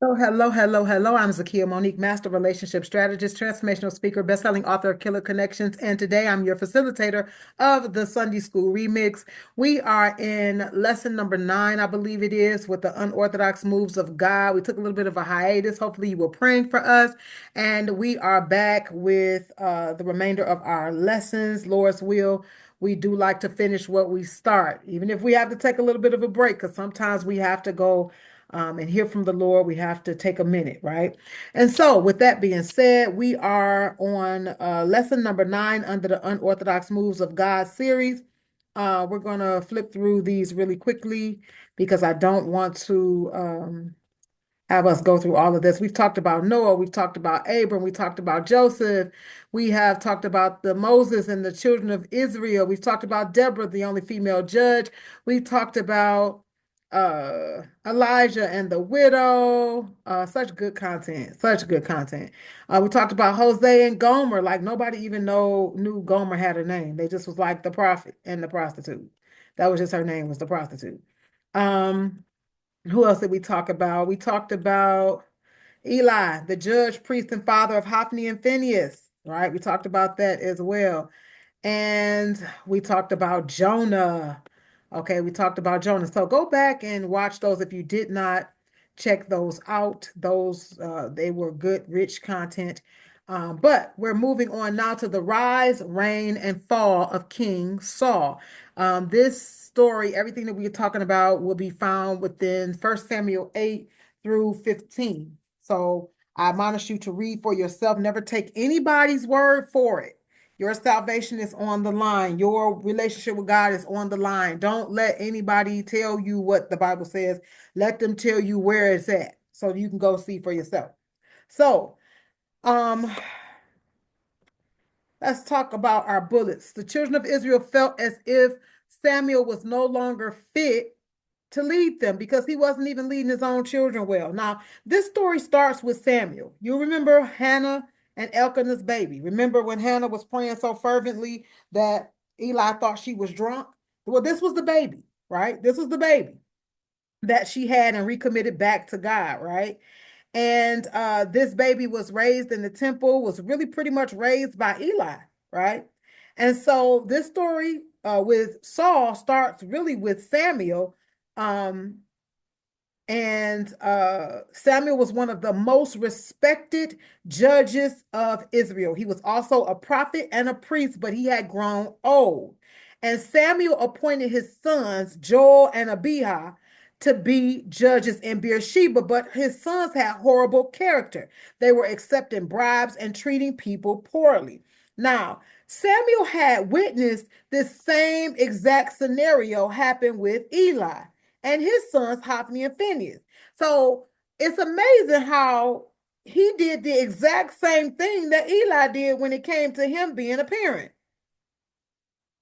Oh, hello, hello, hello. I'm Zakiya Monique, Master Relationship Strategist, Transformational Speaker, Bestselling Author of Killer Connections, and today I'm your facilitator of the Sunday School Remix. We are in lesson number 9, I believe it is, with the unorthodox moves of God. We took a little bit of a hiatus. Hopefully you were praying for us, and we are back with the remainder of our lessons. Lord's will. We do like to finish what we start, even if we have to take a little bit of a break, because sometimes we have to go and hear from the Lord. We have to take a minute, right? And so, with that being said, we are on lesson number 9 under the Unorthodox Moves of God series. We're going to flip through these really quickly because I don't want to have us go through all of this. We've talked about Noah, we've talked about Abram, we talked about Joseph, we have talked about the Moses and the children of Israel. We've talked about Deborah, the only female judge. We've talked about Elijah and the widow. Such good content, such good content. We talked about Hosea and Gomer, like nobody even knew Gomer had a name. They just was like the prophet and the prostitute. That was just her name, was the prostitute. Um, who else did we talk about? We talked about Eli, the judge, priest, and father of Hophni and Phinehas, right? We talked about that as well. And we talked about Jonah. Okay, we talked about Jonah. So go back and watch those if you did not check those out. Those they were good, rich content. But we're moving on now to the rise, reign, and fall of King Saul. This story, everything that we're talking about, will be found within 1 Samuel 8 through 15. So I admonish you to read for yourself. Never take anybody's word for it. Your salvation is on the line. Your relationship with God is on the line. Don't let anybody tell you what the Bible says. Let them tell you where it's at so you can go see for yourself. So, um, let's talk about our bullets. The children of Israel felt as if Samuel was no longer fit to lead them because he wasn't even leading his own children well. Now, this story starts with Samuel. You remember Hannah and Elkanah's baby. Remember when Hannah was praying so fervently that Eli thought she was drunk? Well, this was the baby, right? This was the baby that she had and recommitted back to God, right? And this baby was raised in the temple, was really pretty much raised by Eli, right? And so this story with Saul starts really with Samuel. Um, and Samuel was one of the most respected judges of Israel. He was also a prophet and a priest, but he had grown old. And Samuel appointed his sons, Joel and Abijah, to be judges in Beersheba, but his sons had horrible character. They were accepting bribes and treating people poorly. Now, Samuel had witnessed this same exact scenario happen with Eli and his sons, Hophni and Phinehas. So it's amazing how he did the exact same thing that Eli did when it came to him being a parent.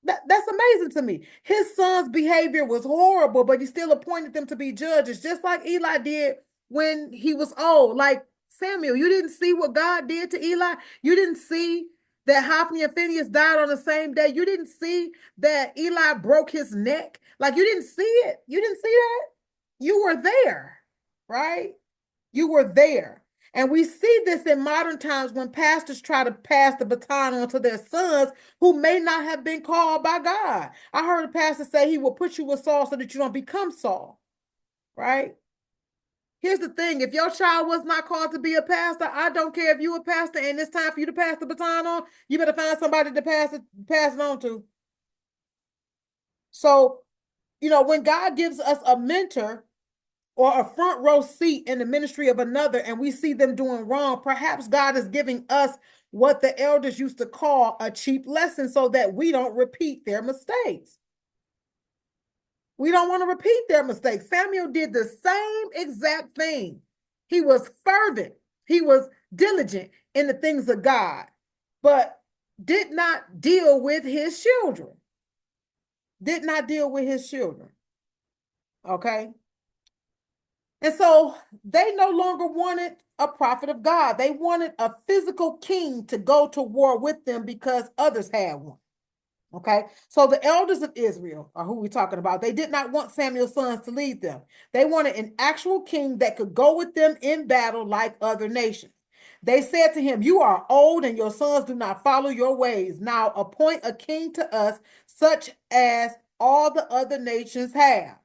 That's amazing to me. His son's behavior was horrible, but he still appointed them to be judges, just like Eli did when he was old. Like Samuel, you didn't see what God did to Eli. You didn't see that Hophni and Phinehas died on the same day. You didn't see that Eli broke his neck. Like you didn't see it. You didn't see that. You were there, right? You were there. And we see this in modern times when pastors try to pass the baton on to their sons who may not have been called by God. I heard a pastor say he will put you with Saul so that you don't become Saul, right? Here's the thing, if your child was not called to be a pastor, I don't care if you're a pastor and it's time for you to pass the baton on, you better find somebody to pass it on to. So, when God gives us a mentor, or a front row seat in the ministry of another and we see them doing wrong, perhaps God is giving us what the elders used to call a cheap lesson so that we don't repeat their mistakes. We don't want to repeat their mistakes. Samuel did the same exact thing. He was fervent, he was diligent in the things of God, but did not deal with his children. Did not deal with his children. Okay. And so they no longer wanted a prophet of God. They wanted a physical king to go to war with them because others had one. Okay, so the elders of Israel are who we're talking about. They did not want Samuel's sons to lead them. They wanted an actual king that could go with them in battle like other nations. They said to him, "You are old and your sons do not follow your ways. Now appoint a king to us, such as all the other nations have."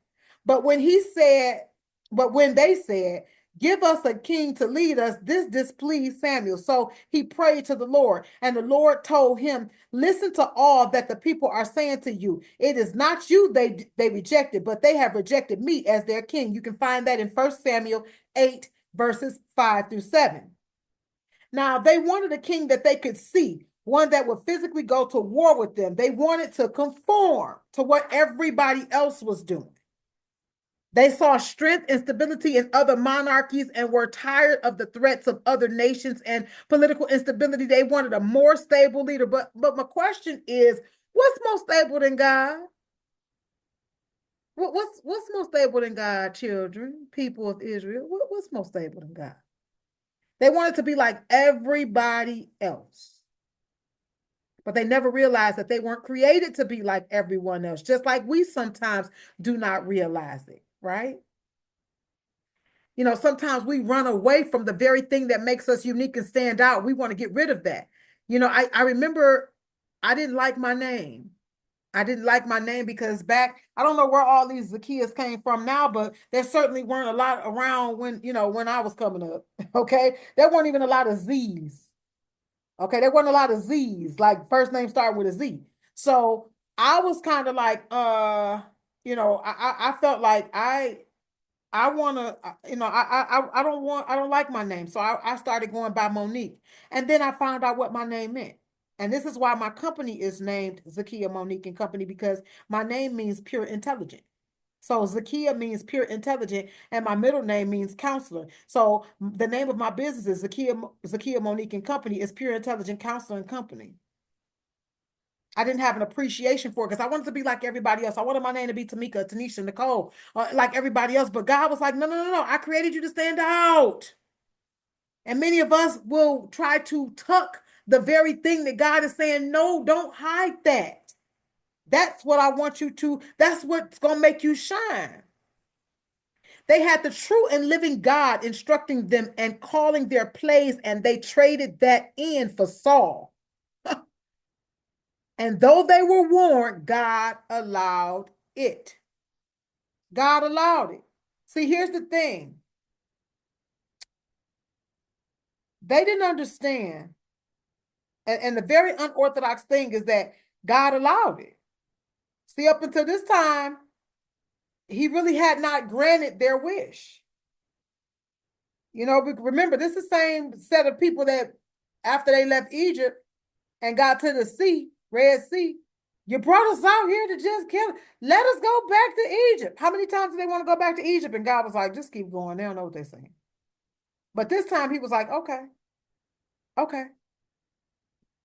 But when he said, but when they said, "Give us a king to lead us," this displeased Samuel. So he prayed to the Lord, and the Lord told him, "Listen to all that the people are saying to you. It is not you they rejected, but they have rejected me as their king." You can find that in 1 Samuel 8, verses 5 through 7. Now, they wanted a king that they could see, one that would physically go to war with them. They wanted to conform to what everybody else was doing. They saw strength and stability in other monarchies and were tired of the threats of other nations and political instability. They wanted a more stable leader. But my question is, what's more stable than God? What's more stable than God, children, people of Israel? What's more stable than God? They wanted to be like everybody else. But they never realized that they weren't created to be like everyone else, just like we sometimes do not realize it, right? You know, sometimes we run away from the very thing that makes us unique and stand out. We want to get rid of that. You know, I remember I didn't like my name. I didn't like my name because back, I don't know where all these Zakiyas came from now, but there certainly weren't a lot around when, you know, when I was coming up. Okay. There weren't even a lot of Z's. Okay. There weren't a lot of Z's, like first name started with a Z. So I was kind of like, you know, I felt like I want to, you know, I don't like my name. So I started going by Monique. And then I found out what my name meant. And this is why my company is named Zakiya Monique and Company, because my name means pure intelligent. So Zakiya means pure intelligent, and my middle name means counselor. So the name of my business is Zakiya Monique and Company, is Pure Intelligent Counselor and Company. I didn't have an appreciation for it because I wanted to be like everybody else. I wanted my name to be Tamika, Tanisha, Nicole, like everybody else. But God was like, no, no, no, no. I created you to stand out. And many of us will try to tuck the very thing that God is saying, no, don't hide that. That's what I want you to, that's what's going to make you shine. They had the true and living God instructing them and calling their plays, and they traded that in for Saul. And though they were warned, God allowed it. God allowed it. See, here's the thing. They didn't understand. And the very unorthodox thing is that God allowed it. See, up until this time, he really had not granted their wish. You know, remember, this is the same set of people that after they left Egypt and got to the sea, Red Sea, you brought us out here to just kill. Let us go back to Egypt. How many times did they want to go back to Egypt? And God was like, just keep going. They don't know what they're saying. But this time he was like, okay, okay,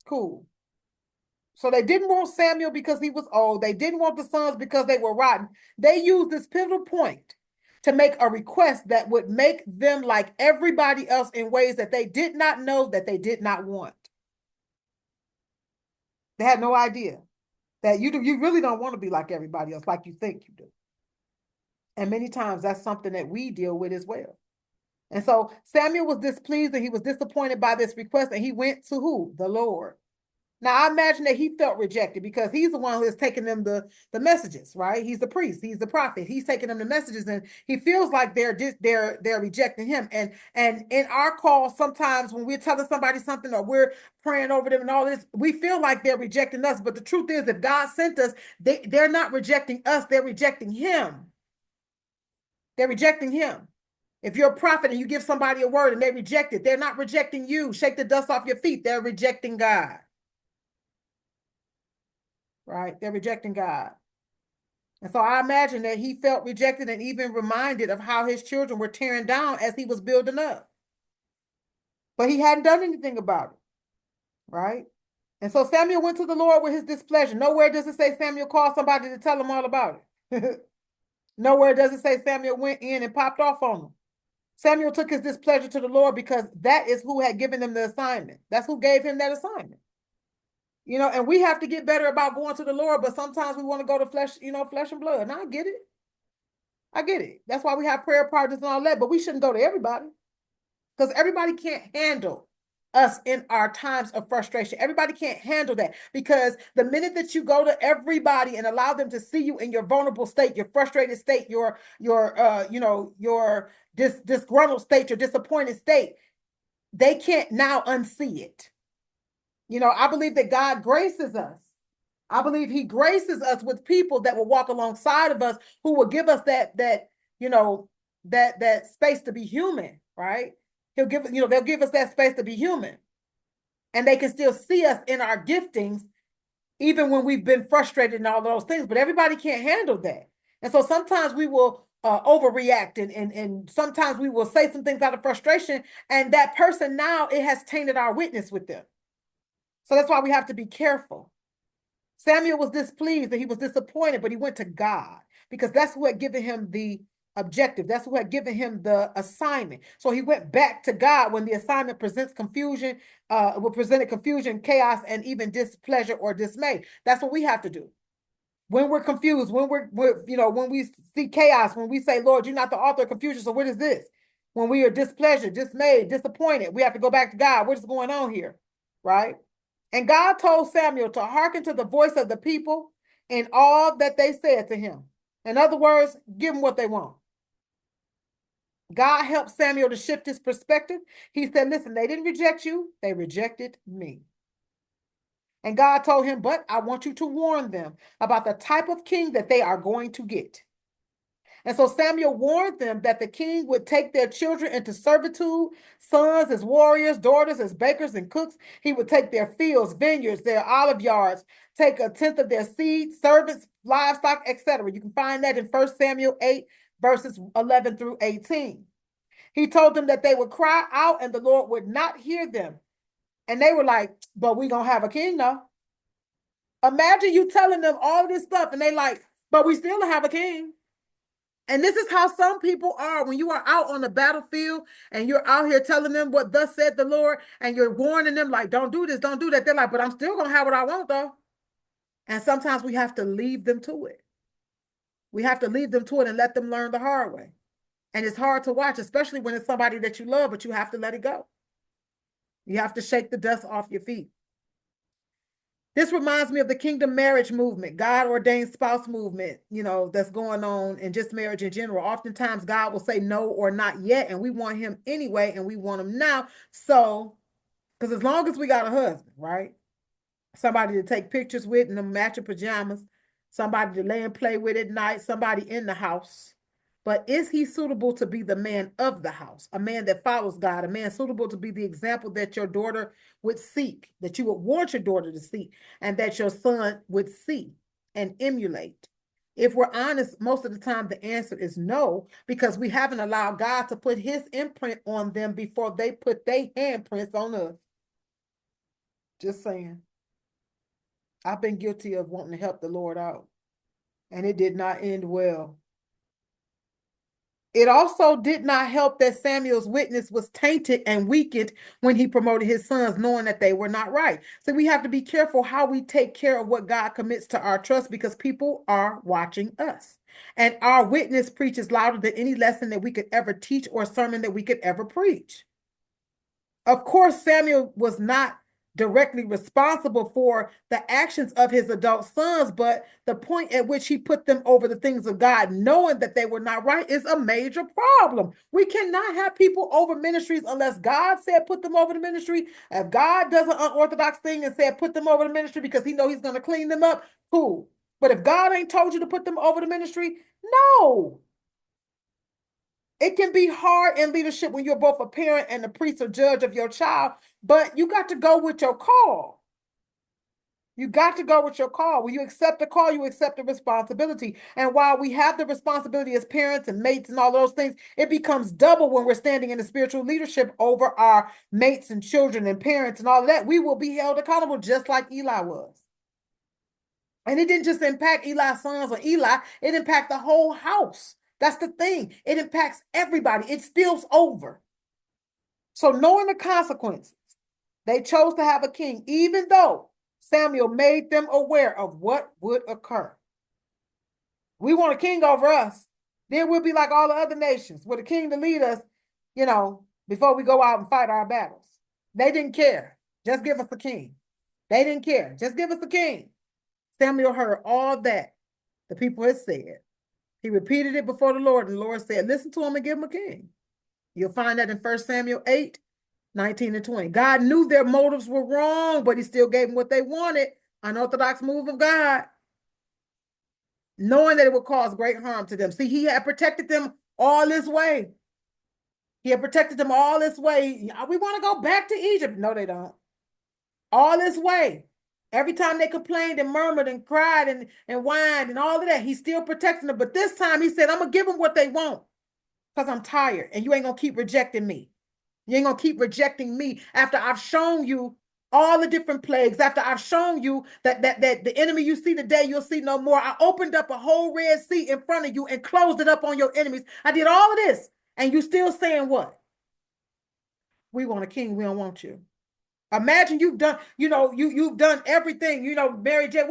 cool. So they didn't want Samuel because he was old. They didn't want the sons because they were rotten. They used this pivotal point to make a request that would make them like everybody else in ways that they did not know, that they did not want. They had no idea that you really don't want to be like everybody else, like you think you do. And many times that's something that we deal with as well. And so Samuel was displeased and he was disappointed by this request, and he went to who? The Lord. Now, I imagine that he felt rejected because he's the one who is taking them the messages, right? He's the priest, he's the prophet, he's taking them the messages, and he feels like they're rejecting him. And in our call, sometimes when we're telling somebody something or we're praying over them and all this, we feel like they're rejecting us. But the truth is, if God sent us, they're not rejecting us, they're rejecting him. They're rejecting him. If you're a prophet and you give somebody a word and they reject it, they're not rejecting you. Shake the dust off your feet. They're rejecting God. Right? They're rejecting God. And so I imagine that he felt rejected and even reminded of how his children were tearing down as he was building up. But he hadn't done anything about it. Right? And so Samuel went to the Lord with his displeasure. Nowhere does it say Samuel called somebody to tell him all about it. Nowhere does it say Samuel went in and popped off on him. Samuel took his displeasure to the Lord because that is who had given him the assignment. That's who gave him that assignment. And we have to get better about going to the Lord, but sometimes we want to go to flesh, flesh and blood. And I get it. I get it. That's why we have prayer partners and all that, but we shouldn't go to everybody because everybody can't handle us in our times of frustration. Everybody can't handle that because the minute that you go to everybody and allow them to see you in your vulnerable state, your frustrated state, your disgruntled state, your disappointed state, they can't now unsee it. I believe that God graces us. I believe he graces us with people that will walk alongside of us, who will give us that space to be human, right? They'll give us that space to be human. And they can still see us in our giftings, even when we've been frustrated and all those things. But everybody can't handle that. And so sometimes we will overreact and sometimes we will say some things out of frustration. And that person now, it has tainted our witness with them. So that's why we have to be careful. Samuel was displeased and he was disappointed, but he went to God because that's who had given him the objective. That's who had given him the assignment. So he went back to God when the assignment presents confusion, will present confusion, chaos, and even displeasure or dismay. That's what we have to do. When we're confused, when when we see chaos, when we say, Lord, you're not the author of confusion, so what is this? When we are displeasure, dismayed, disappointed, we have to go back to God. What is going on here? Right? And God told Samuel to hearken to the voice of the people in all that they said to him. In other words, give them what they want. God helped Samuel to shift his perspective. He said, listen, they didn't reject you. They rejected me. And God told him, but I want you to warn them about the type of king that they are going to get. And so Samuel warned them that the king would take their children into servitude, sons as warriors, daughters as bakers and cooks. He would take their fields, vineyards, their olive yards, take a tenth of their seed, servants, livestock, etc. You can find that in 1 Samuel 8, verses 11 through 18. He told them that they would cry out and the Lord would not hear them. And they were like, but we're going to have a king now. Imagine you telling them all this stuff and they like, but we still have a king. And this is how some people are when you are out on the battlefield and you're out here telling them what thus said the Lord, and you're warning them like, don't do this, don't do that. They're like, but I'm still going to have what I want though. And sometimes we have to leave them to it. We have to leave them to it and let them learn the hard way. And it's hard to watch, especially when it's somebody that you love, but you have to let it go. You have to shake the dust off your feet. This reminds me of the kingdom marriage movement, God-ordained spouse movement, that's going on in just marriage in general. Oftentimes, God will say no or not yet, and we want him anyway, and we want him now. So, because as long as we got a husband, right? Somebody to take pictures with in the matching pajamas, somebody to lay and play with at night, somebody in the house. But is he suitable to be the man of the house, a man that follows God, a man suitable to be the example that your daughter would seek, that you would want your daughter to seek, and that your son would see and emulate? If we're honest, most of the time the answer is no, because we haven't allowed God to put his imprint on them before they put their handprints on us. Just saying. I've been guilty of wanting to help the Lord out, and it did not end well. It also did not help that Samuel's witness was tainted and weakened when he promoted his sons, knowing that they were not right. So we have to be careful how we take care of what God commits to our trust, because people are watching us. And our witness preaches louder than any lesson that we could ever teach or sermon that we could ever preach. Of course, Samuel was not directly responsible for the actions of his adult sons, but the point at which he put them over the things of God, knowing that they were not right, is a major problem. We cannot have people over ministries unless God said put them over the ministry. If God does an unorthodox thing and said put them over the ministry because he knows he's going to clean them up, cool. But if God ain't told you to put them over the ministry, no. It can be hard in leadership when you're both a parent and a priest or judge of your child, but you got to go with your call. You got to go with your call. When you accept the call, you accept the responsibility. And while we have the responsibility as parents and mates and all those things, it becomes double when we're standing in the spiritual leadership over our mates and children and parents and all that. We will be held accountable just like Eli was. And it didn't just impact Eli's sons or Eli, it impacted the whole house. That's the thing. It impacts everybody. It spills over. So knowing the consequences, they chose to have a king, even though Samuel made them aware of what would occur. We want a king over us. Then we'll be like all the other nations with a king to lead us, before we go out and fight our battles. They didn't care. Just give us a king. They didn't care. Just give us a king. Samuel heard all that the people had said. He repeated it before the Lord, and the Lord said, listen to him and give him a king. You'll find that in 1 Samuel 8, 19 and 20. God knew their motives were wrong, but he still gave them what they wanted. Unorthodox move of God, knowing that it would cause great harm to them. See, he had protected them all this way. He had protected them all this way. We want to go back to Egypt. No, they don't. All this way. Every time they complained and murmured and cried and whined and all of that, he's still protecting them. But this time he said, I'm going to give them what they want because I'm tired and you ain't going to keep rejecting me. You ain't going to keep rejecting me after I've shown you all the different plagues, after I've shown you that the enemy you see today, you'll see no more. I opened up a whole Red Sea in front of you and closed it up on your enemies. I did all of this. And you still saying what? We want a king. We don't want you. Imagine you've done, you've done everything. Mary J.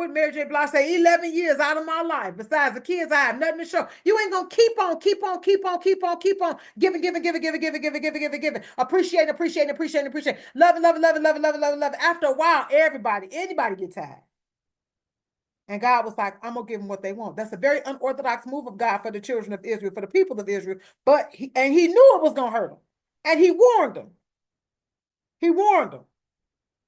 Blige say, 11 years out of my life. Besides the kids, I have nothing to show. You ain't gonna keep on giving. Appreciate. Love it. After a while, anybody get tired. And God was like, I'm gonna give them what they want. That's a very unorthodox move of God for the children of Israel, for the people of Israel. But he knew it was gonna hurt them. And he warned them.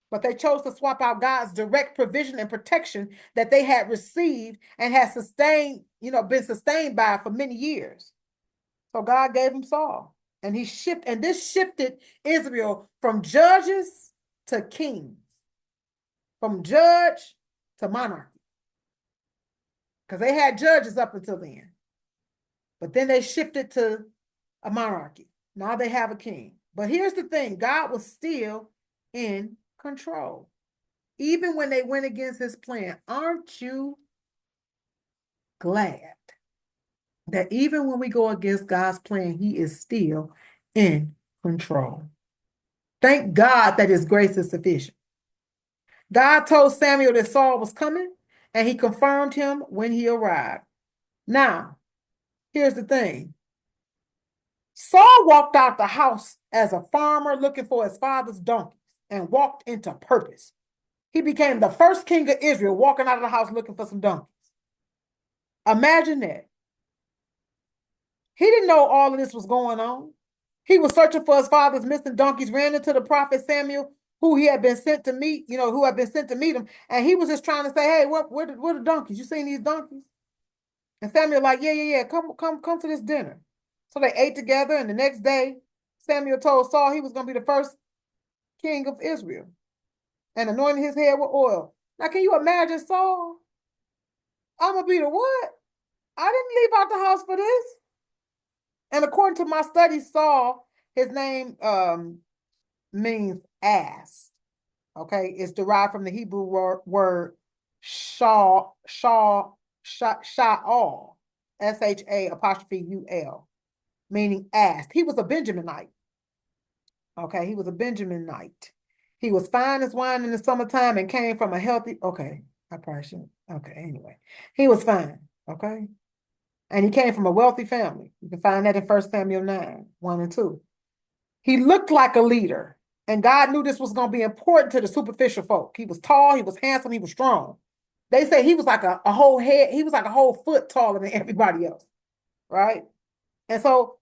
But they chose to swap out God's direct provision and protection that they had received and had been sustained by for many years. So God gave them Saul. And this shifted Israel from judges to kings, from judge to monarchy. Because they had judges up until then. But then they shifted to a monarchy. Now they have a king. But here's the thing, God was still in control. Even when they went against his plan, aren't you glad that even when we go against God's plan, he is still in control? Thank God that his grace is sufficient. God told Samuel that Saul was coming, and he confirmed him when he arrived. Now, here's the thing. Saul walked out the house as a farmer looking for his father's donkeys and walked into purpose. He became the first king of Israel walking out of the house looking for some donkeys. Imagine that. He didn't know all of this was going on. He was searching for his father's missing donkeys, ran into the prophet Samuel, who he had been sent to meet, who had been sent to meet him. And he was just trying to say, hey, where the donkeys? You seen these donkeys? And Samuel like, yeah. Come to this dinner. So they ate together, and the next day, Samuel told Saul he was going to be the first king of Israel and anointed his head with oil. Now, can you imagine Saul? I'm going to be the what? I didn't leave out the house for this. And according to my studies, Saul, his name means ass. Okay, it's derived from the Hebrew word Shaul, Sha'ul, SHA''UL, meaning ass. He was a Benjaminite. Okay, he was a Benjaminite. He was fine as wine in the summertime and came from a healthy, okay, I probably shouldn't, okay, anyway. He was fine, okay? And he came from a wealthy family. You can find that in 1 Samuel 9, 1 and 2. He looked like a leader, and God knew this was going to be important to the superficial folk. He was tall, he was handsome, he was strong. They say he was like a whole head, he was like a whole foot taller than everybody else, right? And so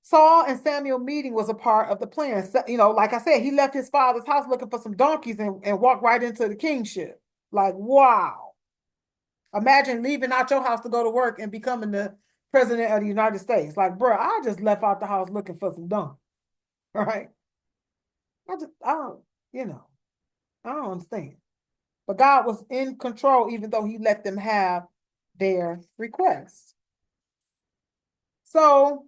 Saul and Samuel meeting was a part of the plan. So, like I said, he left his father's house looking for some donkeys and walked right into the kingship. Like, wow. Imagine leaving out your house to go to work and becoming the president of the United States. Like, bro, I just left out the house looking for some donkeys. Right? I don't understand. But God was in control, even though he let them have their requests. So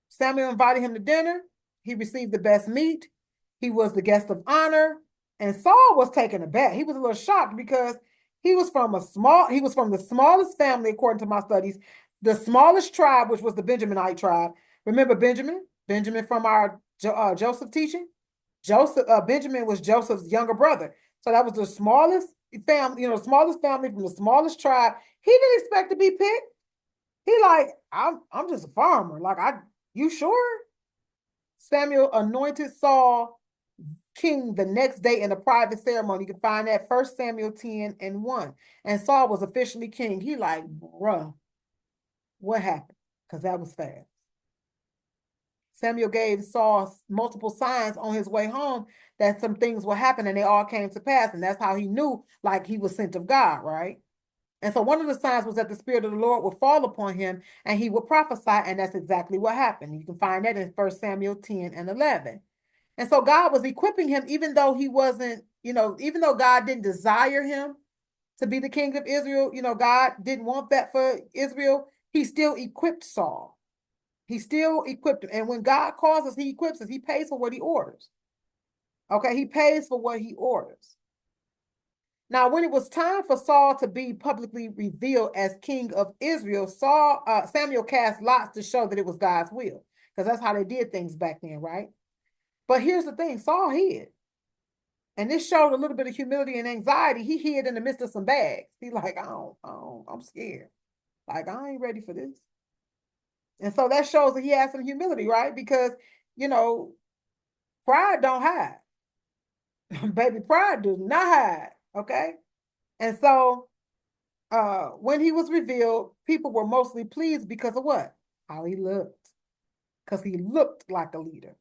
Samuel invited him to dinner. He received the best meat. He was the guest of honor. And Saul was taken aback. He was a little shocked because he was from the smallest family, according to my studies, the smallest tribe, which was the Benjaminite tribe. Remember Benjamin? Benjamin from our Joseph teaching? Benjamin was Joseph's younger brother. So that was the smallest family, smallest family from the smallest tribe. He didn't expect to be picked. He like, I'm just a farmer. Like, you sure? Samuel anointed Saul king the next day in a private ceremony. You can find that 1 Samuel 10:1. And Saul was officially king. He like, bruh, what happened? Because that was fast. Samuel gave Saul multiple signs on his way home that some things would happen, and they all came to pass. And that's how he knew, like, he was sent of God, right? And so one of the signs was that the Spirit of the Lord would fall upon him and he would prophesy. And that's exactly what happened. You can find that in 1 Samuel 10:11. And so God was equipping him, even though he wasn't, even though God didn't desire him to be the king of Israel, God didn't want that for Israel. He still equipped Saul. He still equipped him. And when God calls us, he equips us. He pays for what he orders. Okay, he pays for what he orders. Now, when it was time for Saul to be publicly revealed as king of Israel, Samuel cast lots to show that it was God's will, because that's how they did things back then, right? But here's the thing, Saul hid. And this showed a little bit of humility and anxiety. He hid in the midst of some bags. He's like, I'm scared. Like, I ain't ready for this. And so that shows that he has some humility, right? Because, pride don't hide. Baby, pride does not hide, okay? And so when he was revealed, people were mostly pleased because of what? How he looked. Because he looked like a leader.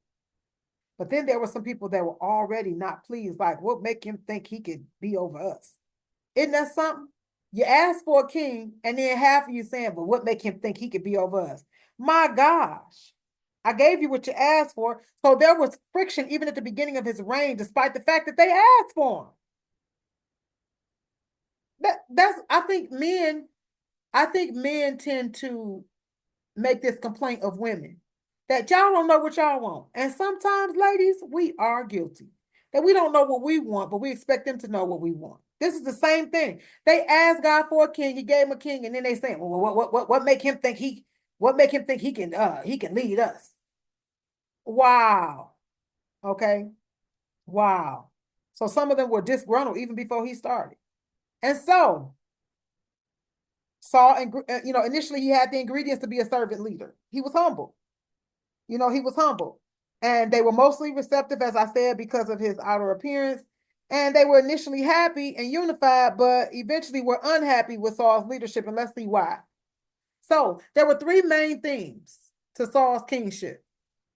But then there were some people that were already not pleased, like, what make him think he could be over us? Isn't that something? You ask for a king, and then half of you saying, but what make him think he could be over us? My gosh, I gave you what you asked for. So there was friction even at the beginning of his reign, despite the fact that they asked for him. I think men tend to make this complaint of women, that y'all don't know what y'all want. And sometimes, ladies, we are guilty. That we don't know what we want, but we expect them to know what we want. This is the same thing. They asked God for a king, he gave him a king, and then they say, well, what make him think he can lead us? Wow. Okay. Wow. So some of them were disgruntled even before he started. And so Saul, initially he had the ingredients to be a servant leader. He was humble. He was humble. And they were mostly receptive, as I said, because of his outer appearance. And they were initially happy and unified, but eventually were unhappy with Saul's leadership. And let's see why. So there were three main themes to Saul's kingship.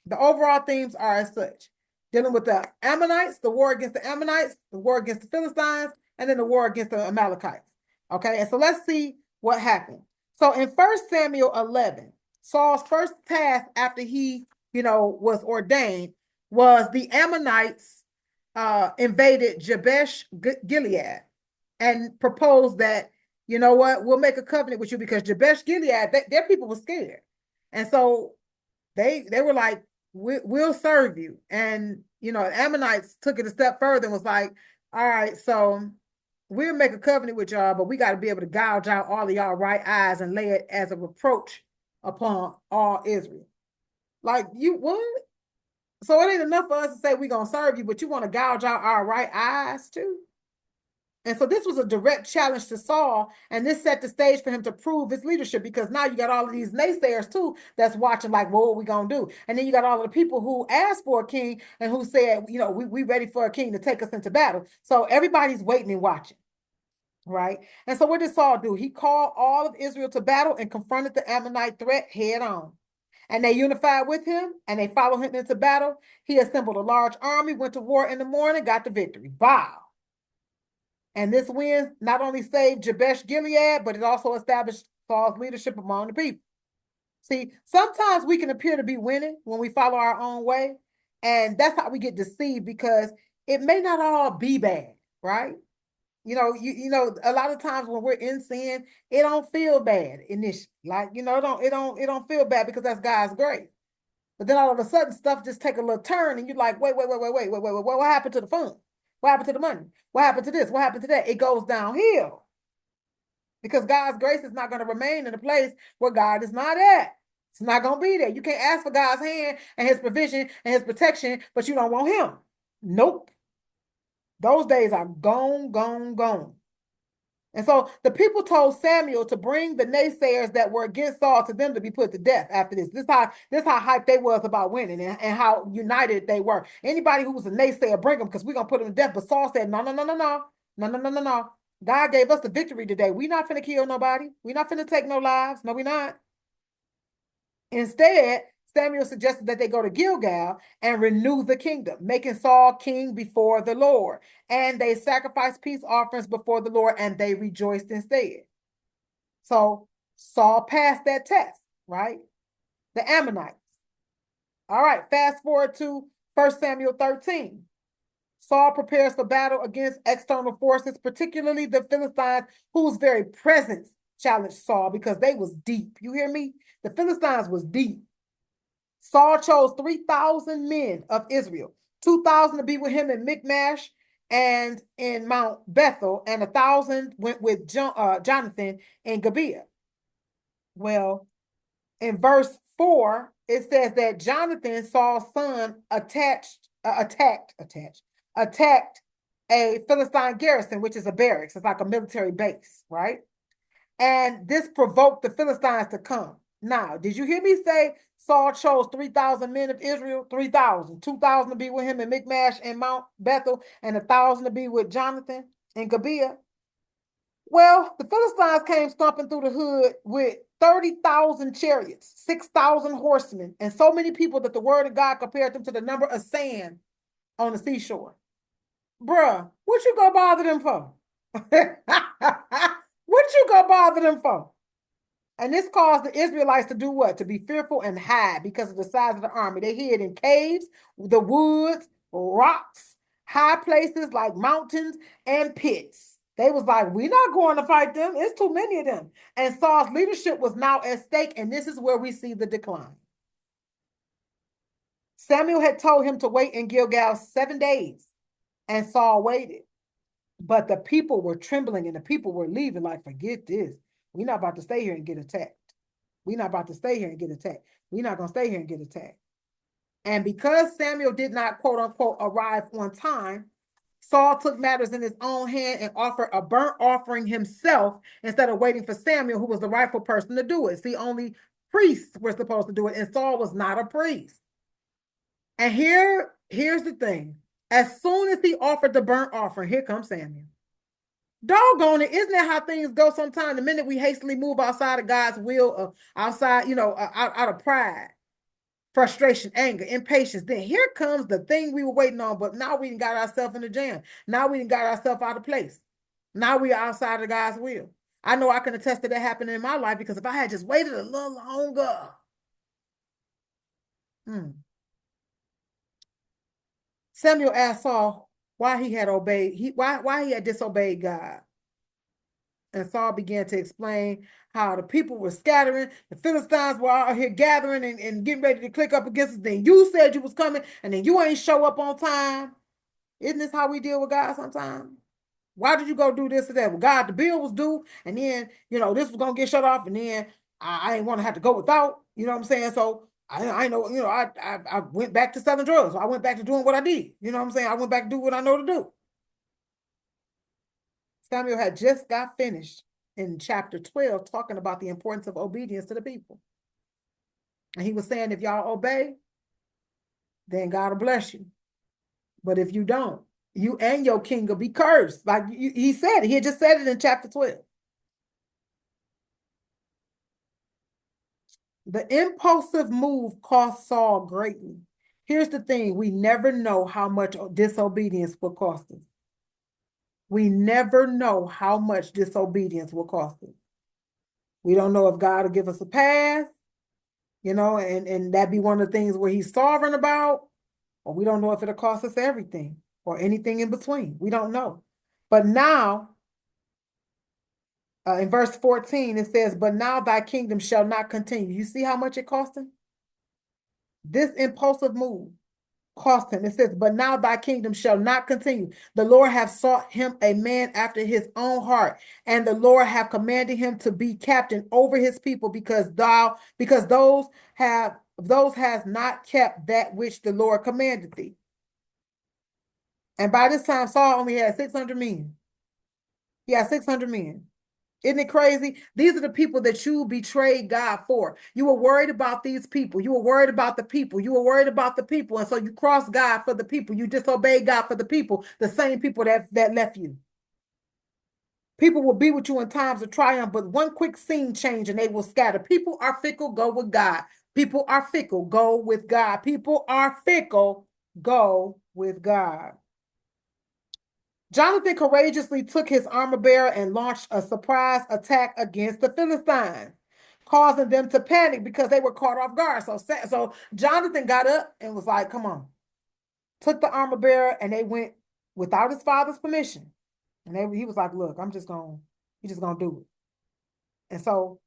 The overall themes are as such: dealing with the Ammonites, the war against the Ammonites, the war against the Philistines, and then the war against the Amalekites. Okay, and so let's see what happened. So in 1 Samuel 11, Saul's first task after he, was ordained was the Ammonites invaded Jabesh Gilead and proposed that, you know what, we'll make a covenant with you, because Jabesh Gilead, their people were scared. And so they were like, we'll serve you. And, the Ammonites took it a step further and was like, all right, so we'll make a covenant with y'all, but we got to be able to gouge out all of y'all right eyes and lay it as a reproach upon all Israel. Like, you what? So it ain't enough for us to say we're going to serve you, but you want to gouge out our right eyes too? And so this was a direct challenge to Saul, and this set the stage for him to prove his leadership, because now you got all of these naysayers too that's watching like, well, what are we going to do? And then you got all of the people who asked for a king and who said, we ready for a king to take us into battle. So everybody's waiting and watching, right? And so what did Saul do? He called all of Israel to battle and confronted the Ammonite threat head on. And they unified with him, and they followed him into battle. He assembled a large army, went to war in the morning, got the victory. Wow. And this win not only saved Jabesh Gilead, but it also established Saul's leadership among the people. See, sometimes we can appear to be winning when we follow our own way. And that's how we get deceived, because it may not all be bad, right? A lot of times when we're in sin, it don't feel bad initially. Like, it don't feel bad, because that's God's grace. But then all of a sudden stuff just take a little turn and you're like, wait, what happened to the fun? What happened to the money? What happened to this? What happened to that? It goes downhill, because God's grace is not going to remain in a place where God is not at. It's not going to be there. You can't ask for God's hand and his provision and his protection, but you don't want him. Nope. Those days are gone, gone, gone. And so the people told Samuel to bring the naysayers that were against Saul to them to be put to death after this. This how hyped they was about winning and how united they were. Anybody who was a naysayer, bring them because we're gonna put them to death. But Saul said, no, no, no, no, no, no, no, no, no, no. God gave us the victory today. We're not finna kill nobody. We're not finna take no lives. No, we're not. Instead, Samuel suggested that they go to Gilgal and renew the kingdom, making Saul king before the Lord. And they sacrificed peace offerings before the Lord and they rejoiced instead. So Saul passed that test, right? The Ammonites. All right, fast forward to 1 Samuel 13. Saul prepares for battle against external forces, particularly the Philistines, whose very presence challenged Saul because they was deep. You hear me? The Philistines was deep. Saul chose 3,000 men of Israel, 2,000 to be with him in Michmash and in Mount Bethel, and 1,000 went with Jonathan in Gibeah. Well, in verse 4, it says that Jonathan, Saul's son, attacked a Philistine garrison, which is a barracks. It's like a military base, right? And this provoked the Philistines to come. Now, did you hear me say Saul chose 3,000 men of Israel? 3,000. 2,000 to be with him in Michmash and Mount Bethel, and 1,000 to be with Jonathan in Gibeah. Well, the Philistines came stomping through the hood with 30,000 chariots, 6,000 horsemen, and so many people that the word of God compared them to the number of sand on the seashore. Bruh, what you go bother them for? What you go bother them for? And this caused the Israelites to do what? To be fearful and hide because of the size of the army. They hid in caves, the woods, rocks, high places like mountains and pits. They was like, we're not going to fight them. It's too many of them. And Saul's leadership was now at stake, and this is where we see the decline. Samuel had told him to wait in Gilgal 7 days, and Saul waited. But the people were trembling and the people were leaving like, forget this. We're not about to stay here and get attacked. We're not about to stay here and get attacked. We're not going to stay here and get attacked. And because Samuel did not, quote unquote, arrive on time, Saul took matters in his own hand and offered a burnt offering himself instead of waiting for Samuel, who was the rightful person to do it. See, only priests were supposed to do it, and Saul was not a priest. And here's the thing. As soon as he offered the burnt offering, here comes Samuel. Doggone it, isn't that how things go sometimes? The minute we hastily move outside of God's will, outside, out of pride, frustration, anger, impatience, then here comes the thing we were waiting on, but now we got ourselves in the jam. Now we got ourselves out of place. Now we are outside of God's will. I know I can attest to that happening in my life because if I had just waited a little longer, Samuel asked Saul why he had why he had disobeyed God. And Saul began to explain how the people were scattering. The Philistines were out here gathering and getting ready to click up against us. Then you said you was coming, and then you ain't show up on time. Isn't this how we deal with God sometimes? Why did you go do this or that? Well, God, the bill was due, and then, this was going to get shut off, and then I ain't want to have to go without, you know what I'm saying? So I know, I went back to selling drugs. I went back to doing what I did. You know what I'm saying? I went back to do what I know to do. Samuel had just got finished in chapter 12 talking about the importance of obedience to the people. And he was saying, if y'all obey, then God will bless you. But if you don't, you and your king will be cursed. Like he said, he had just said it in chapter 12. The impulsive move cost Saul greatly. Here's the thing. We never know how much disobedience will cost us. We never know how much disobedience will cost us. We don't know if God will give us a pass, and that be one of the things where he's sovereign about, or we don't know if it'll cost us everything or anything in between. We don't know. But now, in verse 14, it says, but now thy kingdom shall not continue. You see how much it cost him? This impulsive move cost him. It says, but now thy kingdom shall not continue. The Lord hath sought him a man after his own heart, and the Lord hath commanded him to be captain over his people, because those has not kept that which the Lord commanded thee. And by this time, Saul only had 600 men. He had 600 men. Isn't it crazy? These are the people that you betrayed God for. You were worried about these people. You were worried about the people. You were worried about the people. And so you crossed God for the people. You disobeyed God for the people, the same people that left you. People will be with you in times of triumph, but one quick scene change and they will scatter. People are fickle, go with God. People are fickle, go with God. People are fickle, go with God. Jonathan courageously took his armor bearer and launched a surprise attack against the Philistines, causing them to panic because they were caught off guard. So Jonathan got up and was like, come on, took the armor bearer and they went without his father's permission. And he was like, look, he's just gonna do it. And so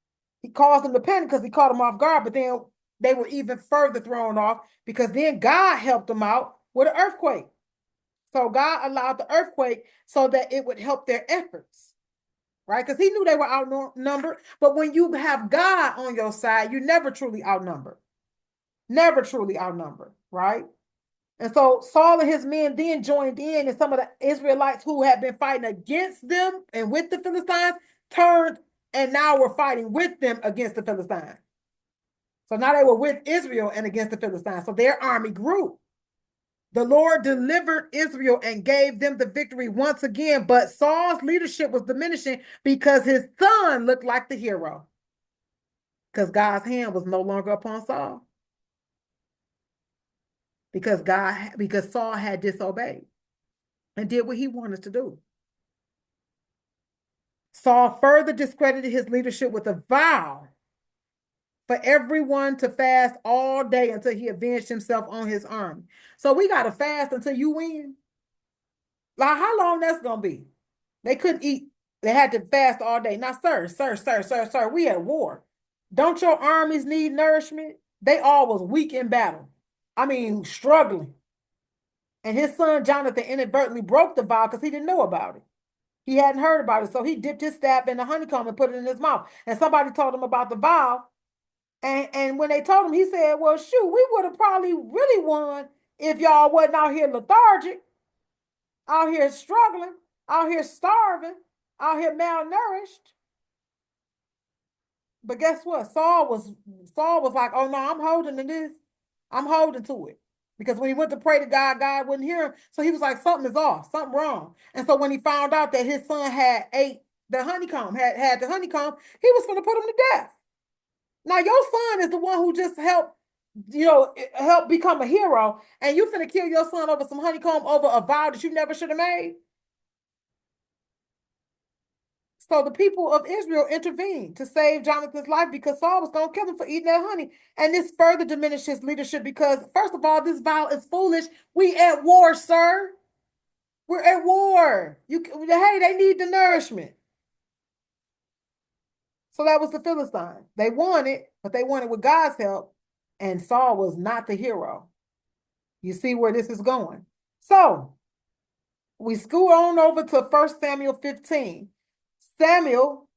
he caused them to panic because he caught them off guard, but then they were even further thrown off because then God helped them out with an earthquake. So God allowed the earthquake so that it would help their efforts, right? Because he knew they were outnumbered. But when you have God on your side, you're never truly outnumbered. Never truly outnumbered, right? And so Saul and his men then joined in, and some of the Israelites who had been fighting against them and with the Philistines turned and now were fighting with them against the Philistines. So now they were with Israel and against the Philistines. So their army grew. The Lord delivered Israel and gave them the victory once again, but Saul's leadership was diminishing because his son looked like the hero. Because God's hand was no longer upon Saul. Because Saul had disobeyed and did what he wanted to do. Saul further discredited his leadership with a vow for everyone to fast all day until he avenged himself on his army. So we got to fast until you win. Like, how long that's going to be? They couldn't eat. They had to fast all day. Now, sir, we at war. Don't your armies need nourishment? They all was weak in battle. I mean, struggling. And his son Jonathan inadvertently broke the vow because he didn't know about it. He hadn't heard about it. So he dipped his staff in the honeycomb and put it in his mouth. And somebody told him about the vow. And when they told him, he said, well, shoot, we would have probably really won if y'all wasn't out here lethargic, out here struggling, out here starving, out here malnourished. But guess what? Saul was like, oh no, I'm holding to this. I'm holding to it. Because when he went to pray to God, God wouldn't hear him. So he was like, something is off, something wrong. And so when he found out that his son had ate the honeycomb, had the honeycomb, he was going to put him to death. Now your son is the one who just helped, help become a hero, and you finna kill your son over some honeycomb over a vow that you never should have made. So the people of Israel intervened to save Jonathan's life because Saul was going to kill him for eating that honey. And this further diminished his leadership because, first of all, this vow is foolish. We at war, sir. We're at war. Hey, they need the nourishment. So that was the Philistines. They won it, but they won it with God's help. And Saul was not the hero. You see where this is going. So we scoot on over to 1 Samuel 15. Samuel,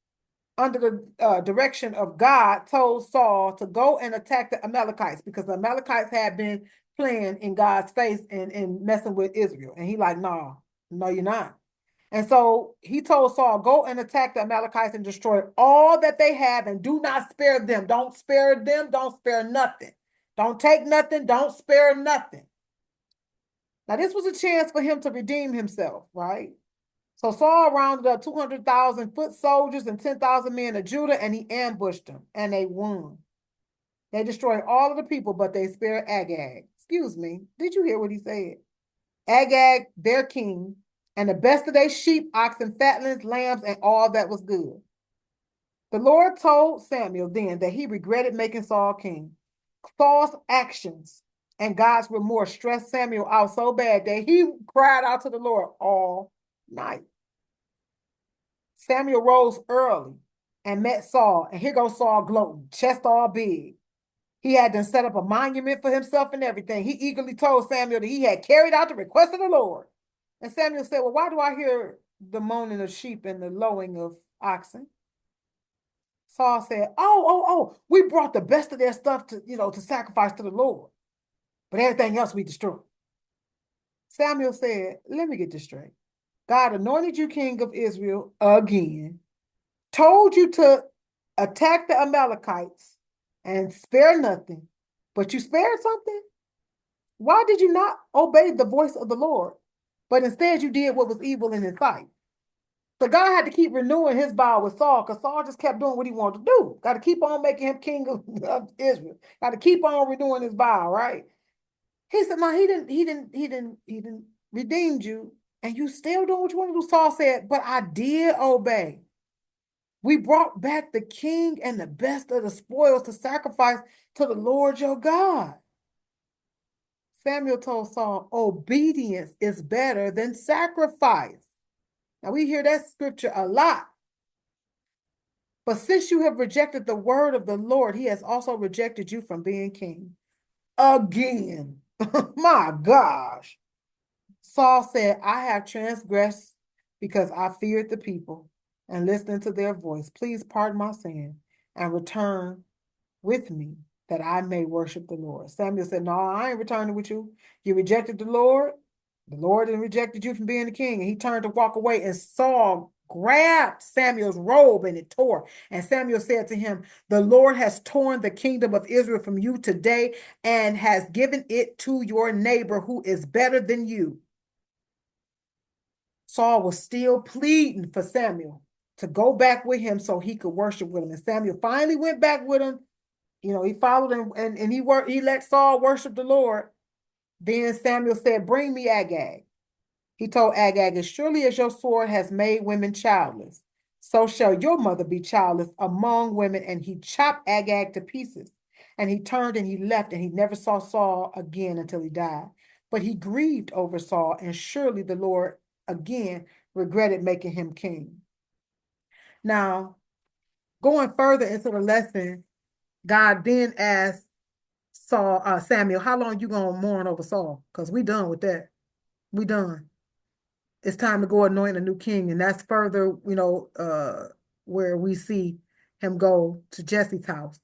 under the direction of God, told Saul to go and attack the Amalekites because the Amalekites had been playing in God's face and messing with Israel. And he like, no, you're not. And so he told Saul, go and attack the Amalekites and destroy all that they have and do not spare them. Don't spare them. Don't spare nothing. Don't take nothing. Don't spare nothing. Now, this was a chance for him to redeem himself, right? So Saul rounded up 200,000 foot soldiers and 10,000 men of Judah, and he ambushed them, and they won. They destroyed all of the people, but they spared Agag. Excuse me, did you hear what he said? Agag, their king, and the best of their sheep, oxen, fatlings, lambs, and all that was good. The Lord told Samuel then that he regretted making Saul king. Saul's actions and God's remorse stressed Samuel out so bad that he cried out to the Lord all night. Samuel rose early and met Saul, and here goes Saul gloating, chest all big. He had to set up a monument for himself and everything. He eagerly told Samuel that he had carried out the request of the Lord. And Samuel said, well, why do I hear the moaning of sheep and the lowing of oxen? Saul said, we brought the best of their stuff to sacrifice to the Lord. But everything else we destroyed. Samuel said, let me get this straight. God anointed you king of Israel again, told you to attack the Amalekites and spare nothing, but you spared something? Why did you not obey the voice of the Lord, but instead you did what was evil in his sight? So God had to keep renewing his vow with Saul because Saul just kept doing what he wanted to do. Got to keep on making him king of Israel. Got to keep on renewing his vow, right? He said, no, he didn't redeem you, and you still doing what you want to do. Saul said, but I did obey. We brought back the king and the best of the spoils to sacrifice to the Lord your God. Samuel told Saul, obedience is better than sacrifice. Now we hear that scripture a lot. But since you have rejected the word of the Lord, he has also rejected you from being king. Again. My gosh. Saul said, I have transgressed because I feared the people and listened to their voice. Please pardon my sin and return with me that I may worship the Lord. Samuel said, no, I ain't returning with you. You rejected the Lord. The Lord then rejected you from being the king. And he turned to walk away, and Saul grabbed Samuel's robe and it tore. And Samuel said to him, the Lord has torn the kingdom of Israel from you today and has given it to your neighbor who is better than you. Saul was still pleading for Samuel to go back with him so he could worship with him. And Samuel finally went back with him. He followed him and he let Saul worship the Lord. Then Samuel said, bring me Agag. He told Agag, as surely as your sword has made women childless, so shall your mother be childless among women. And he chopped Agag to pieces. And he turned and he left, and he never saw Saul again until he died. But he grieved over Saul, and surely the Lord again regretted making him king. Now, going further into the lesson, God then asked Samuel, how long you gonna mourn over Saul? Because we done with that. We done. It's time to go anoint a new king. And that's further, where we see him go to Jesse's house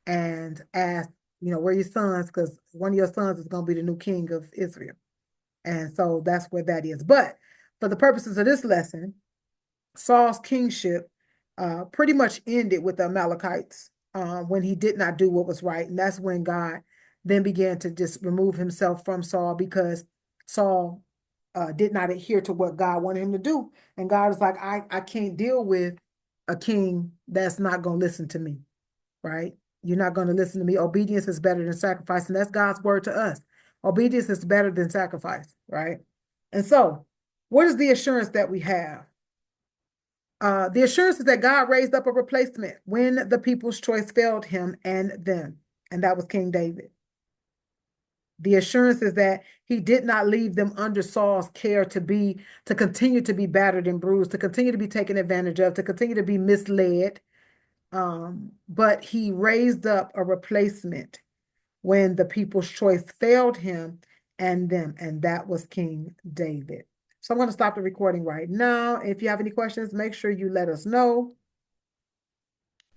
and ask, where are your sons? Because one of your sons is gonna be the new king of Israel. And so that's where that is. But for the purposes of this lesson, Saul's kingship pretty much ended with the Amalekites when he did not do what was right. And that's when God then began to just remove himself from Saul, because Saul did not adhere to what God wanted him to do. And God is like, I can't deal with a king that's not going to listen to me, right? You're not going to listen to me. Obedience is better than sacrifice. And that's God's word to us. Obedience is better than sacrifice, right? And so what is the assurance that we have? The assurance is that God raised up a replacement when the people's choice failed him and them, and that was King David. The assurance is that he did not leave them under Saul's care to continue to be battered and bruised, to continue to be taken advantage of, to continue to be misled. But he raised up a replacement when the people's choice failed him and them, and that was King David. So I'm going to stop the recording right now. If you have any questions, make sure you let us know.